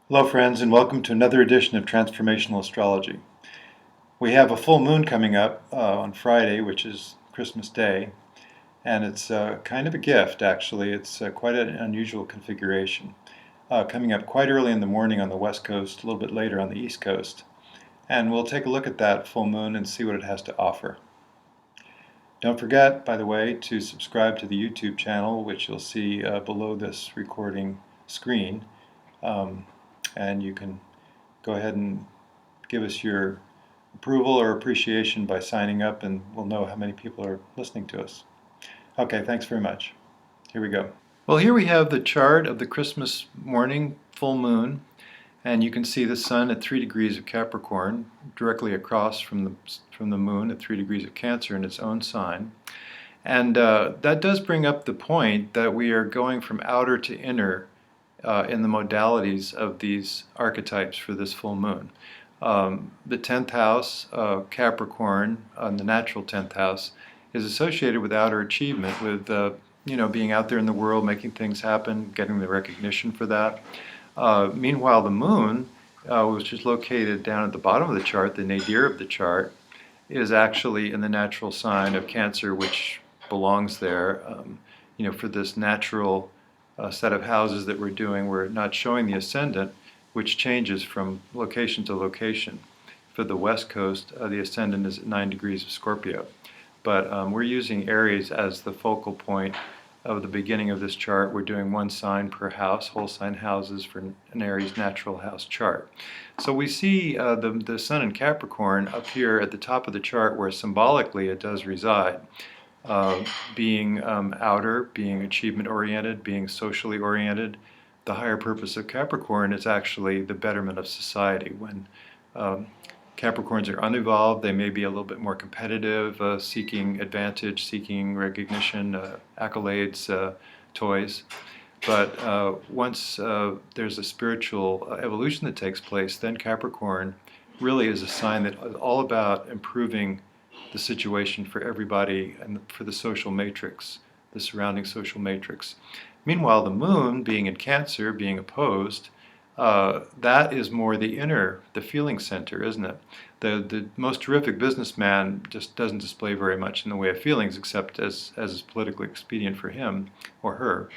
Hello friends, and welcome to another edition of Transformational Astrology. We have a full moon coming up on Friday, which is Christmas Day, and it's kind of a gift actually. It's quite an unusual configuration. Coming up quite early in the morning on the west coast, a little bit later on the east coast. And we'll take a look at that full moon and see what it has to offer. Don't forget, by the way, to subscribe to the YouTube channel, which you'll see below this recording screen. And you can go ahead and give us your approval or appreciation by signing up, and we'll know how many people are listening to us. Okay, thanks very much. Here we go. Well, here we have the chart of the Christmas morning full moon, and you can see the sun at 3 degrees of Capricorn, directly across from the moon at 3 degrees of Cancer in its own sign. And that does bring up the point that we are going from outer to inner in the modalities of these archetypes for this full moon. The 10th house, Capricorn, the natural 10th house, is associated with outer achievement, with being out there in the world, making things happen, getting the recognition for that. Meanwhile, the moon, which is located down at the bottom of the chart, the nadir of the chart, is actually in the natural sign of Cancer, which belongs there. For this natural set of houses that we're doing, we're not showing the ascendant, which changes from location to location. For the west coast, the ascendant is at 9 degrees of Scorpio. But we're using Aries as the focal point of the beginning of this chart. We're doing one sign per house, whole sign houses for an Aries natural house chart. So we see the sun in Capricorn up here at the top of the chart, where symbolically it does reside. Being outer, being achievement-oriented, being socially oriented. The higher purpose of Capricorn is actually the betterment of society. When Capricorns are unevolved, they may be a little bit more competitive, seeking advantage, seeking recognition, accolades, toys. But once there's a spiritual evolution that takes place, then Capricorn really is a sign that is all about improving the situation for everybody and for the social matrix, the surrounding social matrix. Meanwhile, the moon, being in Cancer, being opposed, that is more the inner, the feeling center, isn't it? The most terrific businessman just doesn't display very much in the way of feelings, except as is politically expedient for him or her.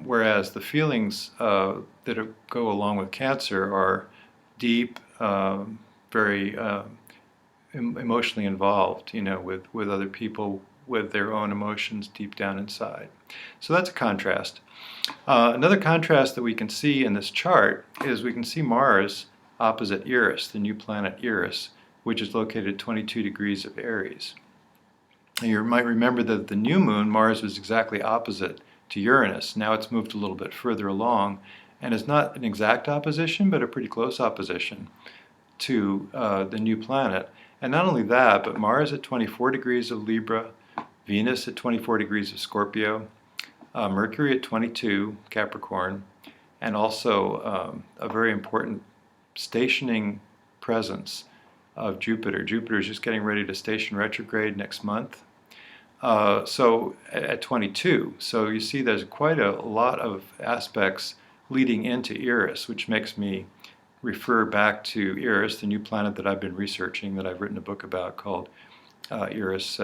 Whereas the feelings that go along with Cancer are deep, very emotionally involved, with other people, with their own emotions deep down inside. So that's a contrast. Another contrast that we can see in this chart is we can see Mars opposite Eris, the new planet Eris, which is located at 22 degrees of Aries. And you might remember that the new moon, Mars was exactly opposite to Uranus. Now it's moved a little bit further along and is not an exact opposition, but a pretty close opposition to the new planet. And not only that, but Mars at 24 degrees of Libra, Venus at 24 degrees of Scorpio, Mercury at 22, Capricorn, and also a very important stationing presence of Jupiter. Jupiter is just getting ready to station retrograde next month. So at 22. So you see there's quite a lot of aspects leading into Eris, which makes me refer back to Eris, the new planet that I've been researching, that I've written a book about called Eris,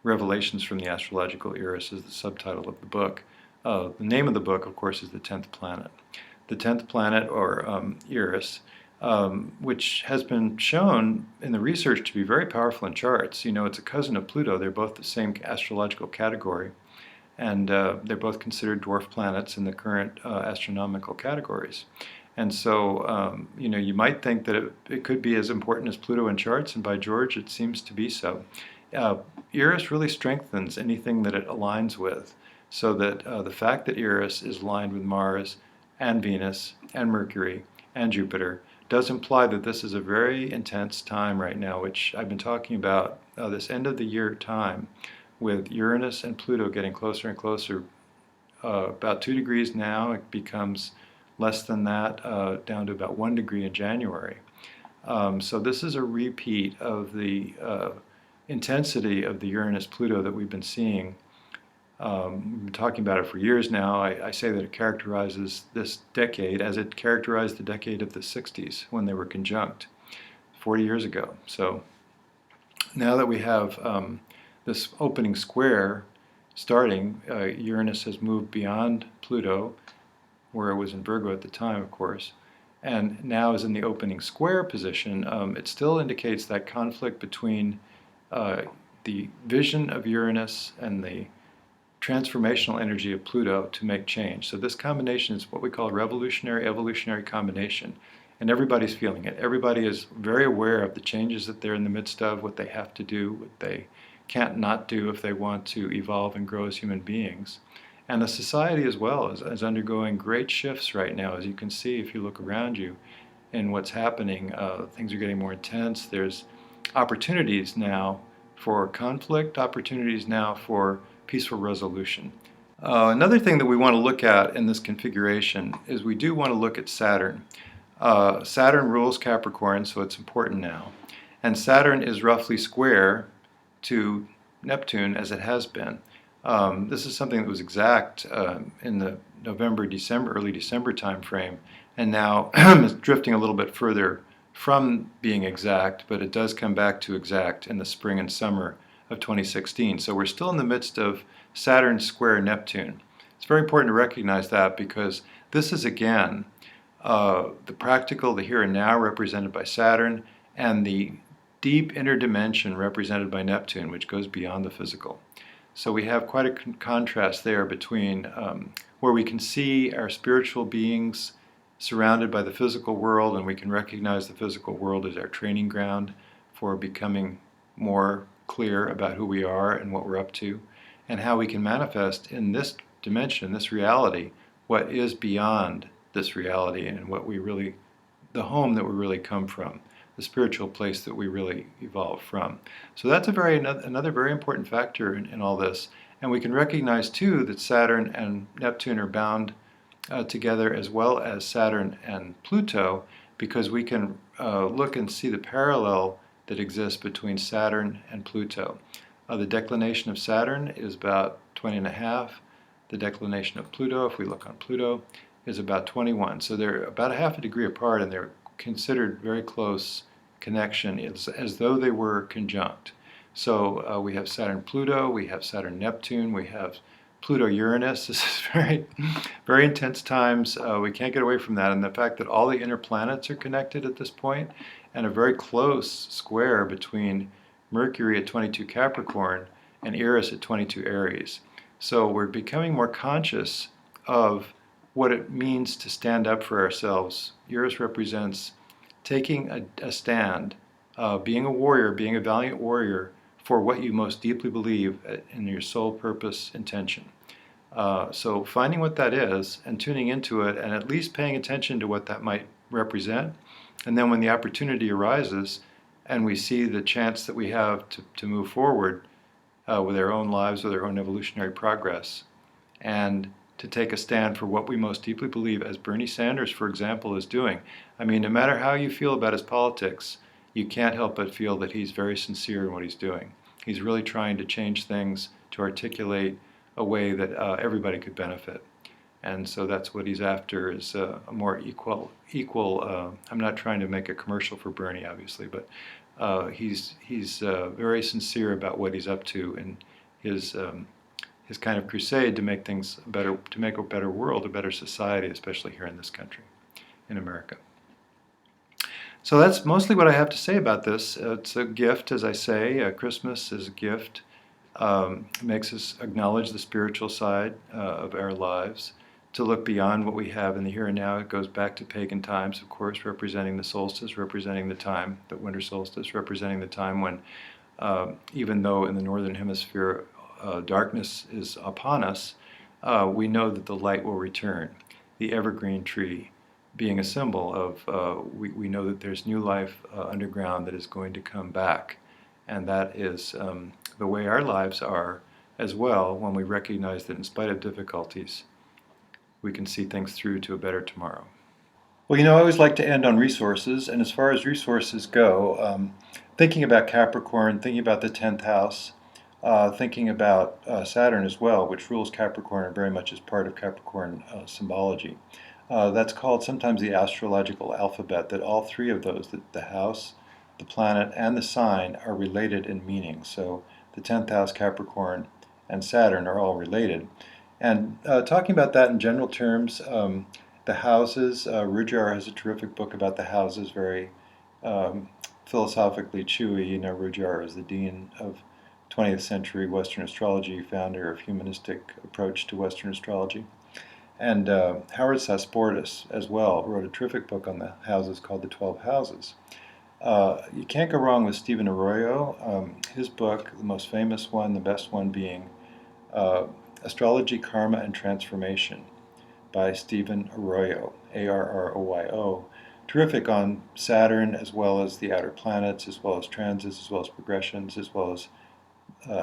Revelations from the Astrological Eris is the subtitle of the book. The name of the book, of course, is the 10th planet. The 10th planet, or Eris, which has been shown in the research to be very powerful in charts. It's a cousin of Pluto. They're both the same astrological category, and they're both considered dwarf planets in the current astronomical categories. And so, you might think that it could be as important as Pluto in charts, and by George, it seems to be so. Eris really strengthens anything that it aligns with, so that the fact that Eris is aligned with Mars and Venus and Mercury and Jupiter does imply that this is a very intense time right now, which I've been talking about, this end of the year time, with Uranus and Pluto getting closer and closer. About 2 degrees now, it becomes less than that, down to about 1 degree in January. So this is a repeat of the intensity of the Uranus-Pluto that we've been seeing We've been talking about it for years now. I say that it characterizes this decade as it characterized the decade of the 60s when they were conjunct 40 years ago. So now that we have this opening square starting, Uranus has moved beyond Pluto, where it was in Virgo at the time, of course, and now is in the opening square position. It still indicates that conflict between the vision of Uranus and the transformational energy of Pluto to make change. So this combination is what we call a revolutionary evolutionary combination, and everybody's feeling it. Everybody is very aware of the changes that they're in the midst of, what they have to do, what they can't not do if they want to evolve and grow as human beings. And the society as well is undergoing great shifts right now, as you can see if you look around you in what's happening. Things are getting more intense. There's opportunities now for conflict, opportunities now for peaceful resolution. Another thing that we want to look at in this configuration is we do want to look at Saturn. Saturn rules Capricorn, so it's important now. And Saturn is roughly square to Neptune as it has been. This is something that was exact in the November, December, early December time frame, and now is drifting a little bit further from being exact, but it does come back to exact in the spring and summer of 2016. So we're still in the midst of Saturn square Neptune. It's very important to recognize that because this is again the practical, the here and now represented by Saturn, and the deep inner dimension represented by Neptune, which goes beyond the physical. So we have quite a contrast there between where we can see our spiritual beings surrounded by the physical world, and we can recognize the physical world as our training ground for becoming more clear about who we are and what we're up to, and how we can manifest in this dimension, this reality, what is beyond this reality and what we really, the home that we really come from, the spiritual place that we really evolve from. So that's another very important factor in all this. And we can recognize too that Saturn and Neptune are bound together, as well as Saturn and Pluto, because we can look and see the parallel that exists between Saturn and Pluto. The declination of Saturn is about 20.5. The declination of Pluto, if we look on Pluto, is about 21. So they're about a half a degree apart, and they're considered very close connection, as though they were conjunct. So we have Saturn-Pluto, we have Saturn-Neptune, we have Pluto-Uranus. This is very intense times. We can't get away from that, and the fact that all the inner planets are connected at this point, and a very close square between Mercury at 22 Capricorn and Eris at 22 Aries. So we're becoming more conscious of what it means to stand up for ourselves. Eris represents taking a stand, being a warrior, being a valiant warrior for what you most deeply believe in your soul purpose intention. So finding what that is and tuning into it, and at least paying attention to what that might represent. And then when the opportunity arises and we see the chance that we have to move forward with our own lives, with our own evolutionary progress, and to take a stand for what we most deeply believe, as Bernie Sanders, for example, is doing. I mean, no matter how you feel about his politics, you can't help but feel that he's very sincere in what he's doing. He's really trying to change things, to articulate a way that everybody could benefit. And so that's what he's after, is a more equal. I'm not trying to make a commercial for Bernie, obviously, but he's very sincere about what he's up to, and his kind of crusade to make things better, to make a better world, a better society, especially here in this country, in America. So that's mostly what I have to say about this. It's a gift, as I say. Christmas is a gift. It makes us acknowledge the spiritual side of our lives, to look beyond what we have in the here and now. It goes back to pagan times, of course, representing the solstice, representing the time, the winter solstice, representing the time when, even though in the northern hemisphere darkness is upon us, we know that the light will return. The evergreen tree being a symbol of, we know that there's new life underground that is going to come back. And that is the way our lives are as well, when we recognize that in spite of difficulties, we can see things through to a better tomorrow. Well, I always like to end on resources, and as far as resources go, thinking about Capricorn, thinking about the 10th house, thinking about Saturn as well, which rules Capricorn and very much is part of Capricorn symbology. That's called sometimes the astrological alphabet, that all three of those, the house, the planet, and the sign, are related in meaning. So the 10th house, Capricorn, and Saturn are all related. And talking about that in general terms, the houses, Rudyard has a terrific book about the houses, very philosophically chewy. You know, Rudyard is the dean of 20th century Western astrology, founder of humanistic approach to Western astrology. And Howard Sasportas as well wrote a terrific book on the houses called The 12 Houses. You can't go wrong with Stephen Arroyo. His book, the most famous one, the best one being Astrology, Karma, and Transformation by Stephen Arroyo, Arroyo. Terrific on Saturn, as well as the outer planets, as well as transits, as well as progressions, as well as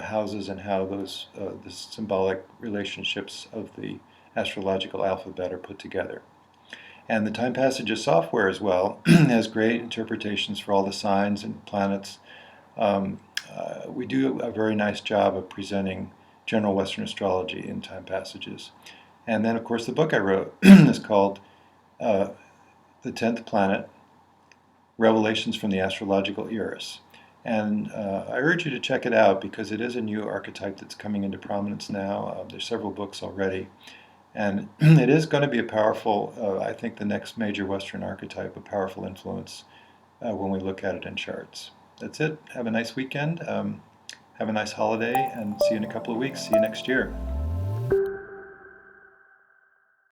houses and how those the symbolic relationships of the astrological alphabet are put together. And the Time Passages software as well has great interpretations for all the signs and planets. We do a very nice job of presenting general Western astrology in Time Passages. And then, of course, the book I wrote is called The 10th Planet, Revelations from the Astrological Eras. And I urge you to check it out because it is a new archetype that's coming into prominence now. There's several books already. And it is going to be a powerful, I think, the next major Western archetype, a powerful influence when we look at it in charts. That's it. Have a nice weekend. Have a nice holiday, and see you in a couple of weeks. See you next year.